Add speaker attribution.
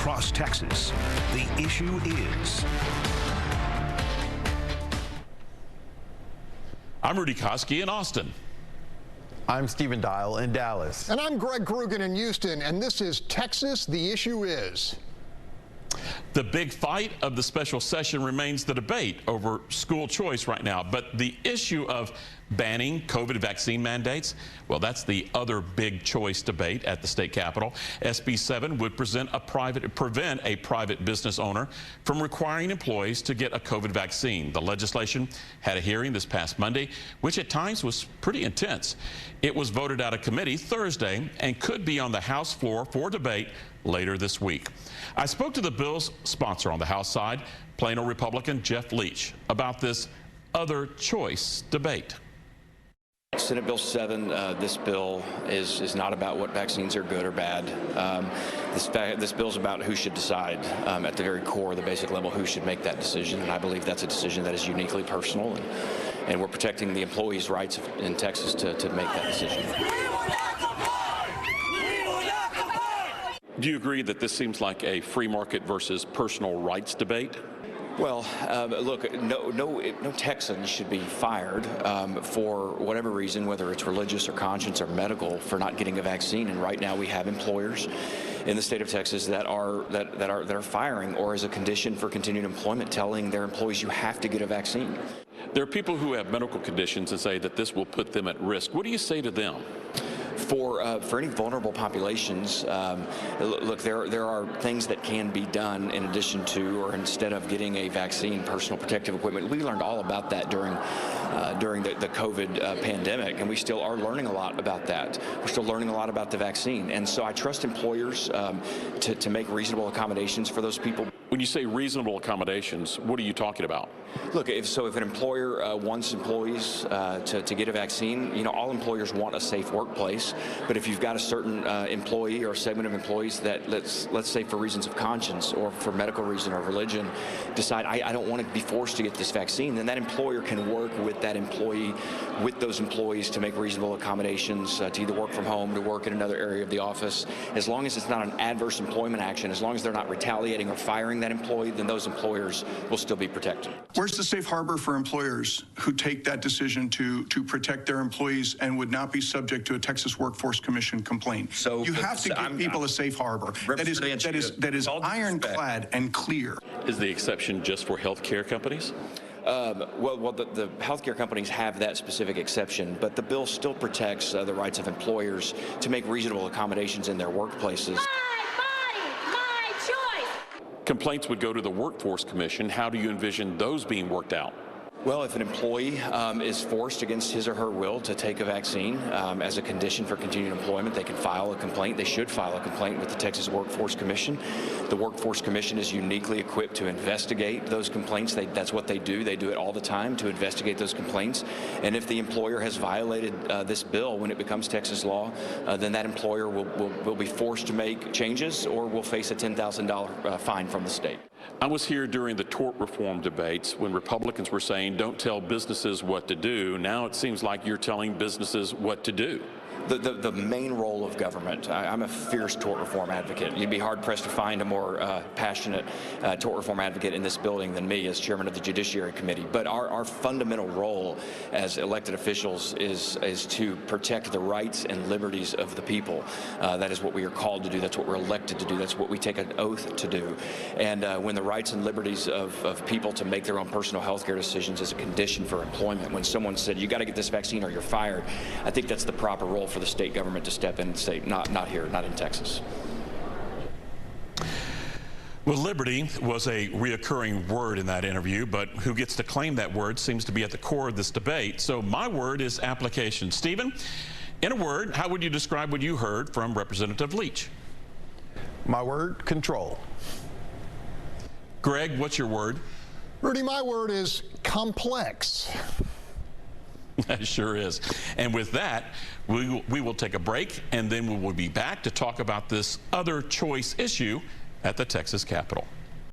Speaker 1: across Texas. The issue is.
Speaker 2: I'm Rudy Koski in Austin.
Speaker 3: I'm Stephen Dial in Dallas.
Speaker 4: And I'm Greg Krugen in Houston, and this is Texas, the issue is.
Speaker 2: The big fight of the special session remains the debate over school choice right now, but the issue of banning COVID vaccine mandates, well, that's the other big choice debate at the state capitol. SB 7 would prevent a private business owner from requiring employees to get a COVID vaccine. The legislation had a hearing this past Monday, which at times was pretty intense. It was voted out of committee Thursday and could be on the House floor for debate later this week. I spoke to the bill's sponsor on the House side, Plano Republican Jeff Leach, about this other choice debate.
Speaker 5: Senate Bill 7, this bill is not about what vaccines are good or bad. This bill is about who should decide at the very core, the basic level, who should make that decision. And I believe that's a decision that is uniquely personal. And we're protecting the employees' rights in Texas to make that decision.
Speaker 2: Do you agree that this seems like a free market versus personal rights debate?
Speaker 5: Well, look, no Texan should be fired for whatever reason, whether it's religious or conscience or medical, for not getting a vaccine. And right now we have employers in the state of Texas that are firing, or as a condition for continued employment, telling their employees you have to get a vaccine.
Speaker 2: There are people who have medical conditions and say that this will put them at risk. What do you say to them?
Speaker 5: For any vulnerable populations, look, there are things that can be done in addition to or instead of getting a vaccine, personal protective equipment. We learned all about that during the COVID pandemic, and we still are learning a lot about that. We're still learning a lot about the vaccine, and so I trust employers to make reasonable accommodations for those people.
Speaker 2: When you say reasonable accommodations, what are you talking about?
Speaker 5: Look, if an employer wants employees to get a vaccine, you know, all employers want a safe workplace. But if you've got a certain employee or a segment of employees that, let's say for reasons of conscience or for medical reason or religion, decide I don't want to be forced to get this vaccine, then that employer can work with that employee, with those employees, to make reasonable accommodations to either work from home, to work in another area of the office. As long as it's not an adverse employment action, as long as they're not retaliating or firing that employee, then those employers will still be protected.
Speaker 6: Where's the safe harbor for employers who take that decision to protect their employees and would not be subject to a Texas Workforce Commission complaint? So you have to give people a safe harbor that is ironclad and clear.
Speaker 2: Is the exception just for health care companies?
Speaker 5: Well, the healthcare companies have that specific exception, but the bill still protects the rights of employers to make reasonable accommodations in their workplaces.
Speaker 2: Complaints would go to the Workforce Commission. How do you envision those being worked out?
Speaker 5: Well, if an employee is forced against his or her will to take a vaccine as a condition for continued employment, they can file a complaint. They should file a complaint with the Texas Workforce Commission. The Workforce Commission is uniquely equipped to investigate those complaints. That's what they do. They do it all the time, to investigate those complaints. And if the employer has violated this bill when it becomes Texas law, then that employer will be forced to make changes or will face a $10,000 fine from the state.
Speaker 2: I was here during the tort reform debates when Republicans were saying, don't tell businesses what to do. Now it seems like you're telling businesses what to do.
Speaker 5: The main role of government, I'm a fierce tort reform advocate. You'd be hard-pressed to find a more passionate tort reform advocate in this building than me as chairman of the Judiciary Committee. But our fundamental role as elected officials is to protect the rights and liberties of the people. That is what we are called to do. That's what we're elected to do. That's what we take an oath to do. And when the rights and liberties of people to make their own personal health care decisions is a condition for employment, when someone said, you got to get this vaccine or you're fired, I think that's the proper role for the state government to step in and say, not here, not in Texas.
Speaker 2: Well, liberty was a reoccurring word in that interview, but who gets to claim that word seems to be at the core of this debate. So my word is application. Stephen, in a word, how would you describe what you heard from Representative Leach?
Speaker 3: My word, control.
Speaker 2: Greg, what's your word?
Speaker 4: Rudy, my word is complex.
Speaker 2: That sure is. And with that, we will take a break, and then we will be back to talk about this other choice issue at the Texas Capitol.